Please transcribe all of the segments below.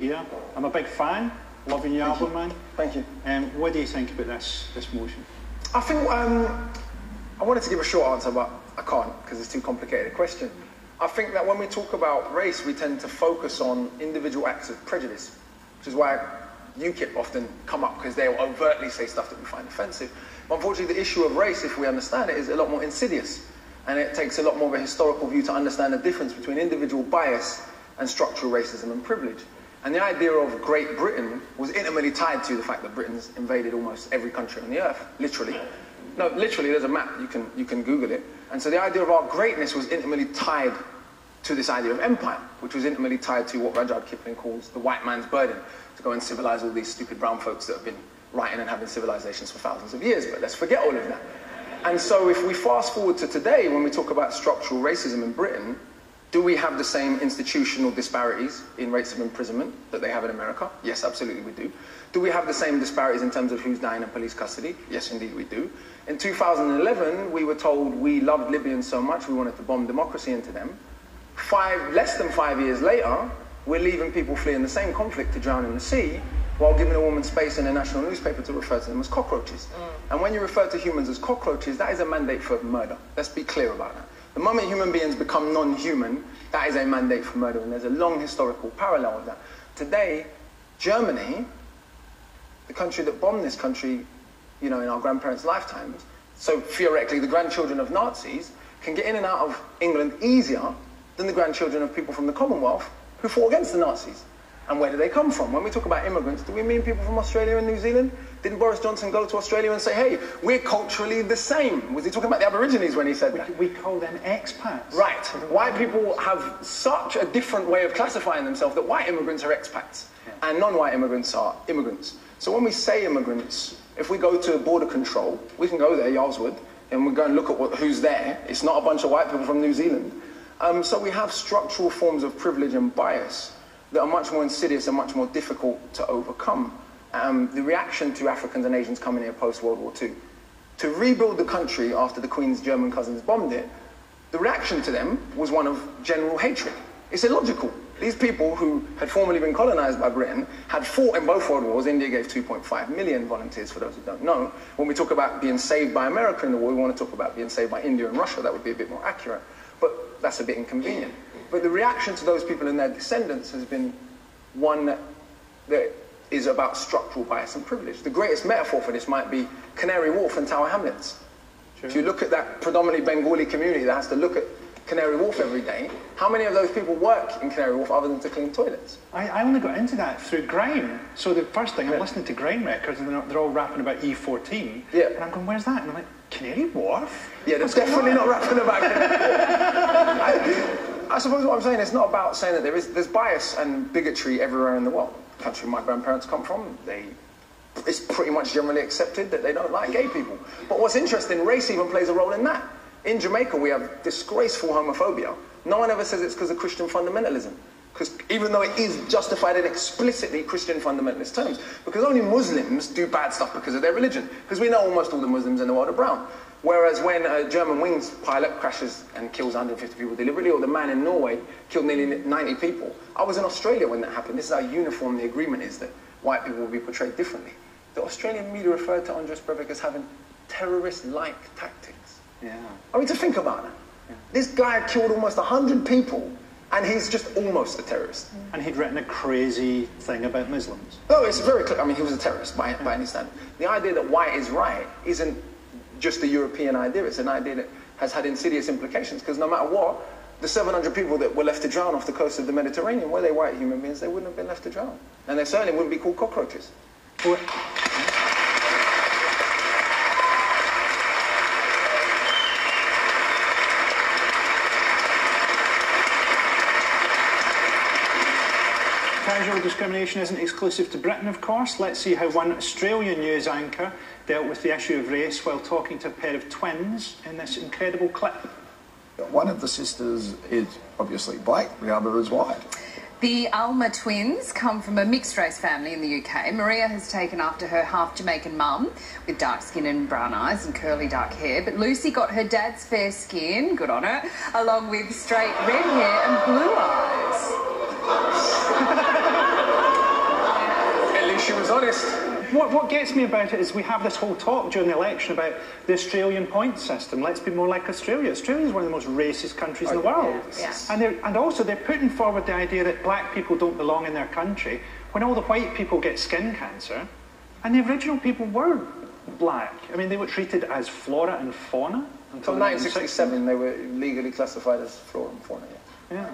Yeah, I'm a big fan. Loving your album, man. Thank you. What do you think about this motion? I think I wanted to give a short answer, but I can't because it's too complicated a question. I think that when we talk about race, we tend to focus on individual acts of prejudice, which is why UKIP often come up, because they'll overtly say stuff that we find offensive. But unfortunately, the issue of race, if we understand it, is a lot more insidious. And it takes a lot more of a historical view to understand the difference between individual bias and structural racism and privilege. And the idea of Great Britain was intimately tied to the fact that Britain's invaded almost every country on the earth, literally. No, literally, there's a map, you can Google it. And so the idea of our greatness was intimately tied to this idea of empire, which was intimately tied to what Rudyard Kipling calls the white man's burden, to go and civilize all these stupid brown folks that have been writing and having civilizations for thousands of years. But let's forget all of that. And so if we fast forward to today, when we talk about structural racism in Britain, do we have the same institutional disparities in rates of imprisonment that they have in America? Yes, absolutely we do. Do we have the same disparities in terms of who's dying in police custody? Yes, indeed we do. In 2011, we were told we loved Libyans so much we wanted to bomb democracy into them. Less than 5 years later, we're leaving people fleeing the same conflict to drown in the sea, while giving a woman space in a national newspaper to refer to them as cockroaches. And when you refer to humans as cockroaches, that is a mandate for murder. Let's be clear about that. The moment human beings become non-human, that is a mandate for murder, and there's a long historical parallel of that. Today, Germany, the country that bombed this country, you know, in our grandparents' lifetimes, so theoretically the grandchildren of Nazis can get in and out of England easier than the grandchildren of people from the Commonwealth who fought against the Nazis. And where do they come from? When we talk about immigrants, do we mean people from Australia and New Zealand? Didn't Boris Johnson go to Australia and say, hey, we're culturally the same? Was he talking about the Aborigines when he said that? We call them expats. Right. White people have such a different way of classifying themselves that white immigrants are expats and non-white immigrants are immigrants. So when we say immigrants, if we go to border control, we can go there, Yarlswood, and we go and look at who's there. It's not a bunch of white people from New Zealand. So we have structural forms of privilege and bias that are much more insidious and much more difficult to overcome. The reaction to Africans and Asians coming here post-World War II, to rebuild the country after the Queen's German cousins bombed it, the reaction to them was one of general hatred. It's illogical. These people who had formerly been colonized by Britain had fought in both world wars. India gave 2.5 million volunteers, for those who don't know. When we talk about being saved by America in the war, we want to talk about being saved by India and Russia. That would be a bit more accurate, but that's a bit inconvenient. But the reaction to those people and their descendants has been one that is about structural bias and privilege. The greatest metaphor for this might be Canary Wharf and Tower Hamlets. Sure. If you look at that predominantly Bengali community that has to look at Canary Wharf every day, how many of those people work in Canary Wharf other than to clean toilets? I only got into that through grime. So the first thing, I'm listening to grime records and they're all rapping about E14. Yeah. And I'm going, where's that? And I'm like, Canary Wharf? Yeah, they're definitely not rapping about Canary Wharf. I suppose what I'm saying is not about saying that there's bias and bigotry everywhere in the world. The country my grandparents come from, it's pretty much generally accepted that they don't like gay people. But what's interesting, race even plays a role in that. In Jamaica, we have disgraceful homophobia. No one ever says it's because of Christian fundamentalism. Because even though it is justified in explicitly Christian fundamentalist terms, because only Muslims do bad stuff because of their religion. Because we know almost all the Muslims in the world are brown. Whereas when a German wings pilot crashes and kills 150 people deliberately, or the man in Norway killed nearly 90 people, I was in Australia when that happened. This is how uniform the agreement is, that white people will be portrayed differently. The Australian media referred to Andres Breivik as having terrorist-like tactics. Yeah. I mean, to think about it. Yeah. This guy killed almost 100 people, and he's just almost a terrorist. And he'd written a crazy thing about Muslims. Oh, it's very clear. I mean, he was a terrorist by any standard. The idea that white is right isn't just a European idea. It's an idea that has had insidious implications, because no matter what, the 700 people that were left to drown off the coast of the Mediterranean, were they white human beings, they wouldn't have been left to drown. And they certainly wouldn't be called cockroaches. Casual discrimination isn't exclusive to Britain, of course. Let's see how one Australian news anchor dealt with the issue of race while talking to a pair of twins in this incredible clip. One of the sisters is obviously black, the other is white. The Alma twins come from a mixed-race family in the UK. Maria has taken after her half-Jamaican mum, with dark skin and brown eyes and curly dark hair. But Lucy got her dad's fair skin, good on her, along with straight red hair and blue eyes. honest. What gets me about it is we have this whole talk during the election about the Australian point system. Let's be more like Australia. Australia is one of the most racist countries in the world. Yeah. And also they're putting forward the idea that black people don't belong in their country when all the white people get skin cancer. And the original people were black. I mean, they were treated as flora and fauna. Until 1967, they were legally classified as flora and fauna. Yeah.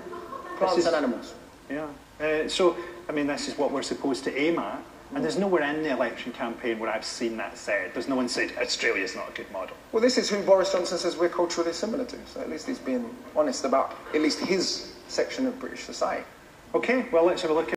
Plants and animals. Yeah. So, I mean, this is what we're supposed to aim at. And there's nowhere in the election campaign where I've seen that said. There's no one said Australia's not a good model. Well, this is who Boris Johnson says we're culturally similar to. So at least he's being honest about at least his section of British society. Okay, well, let's have a look at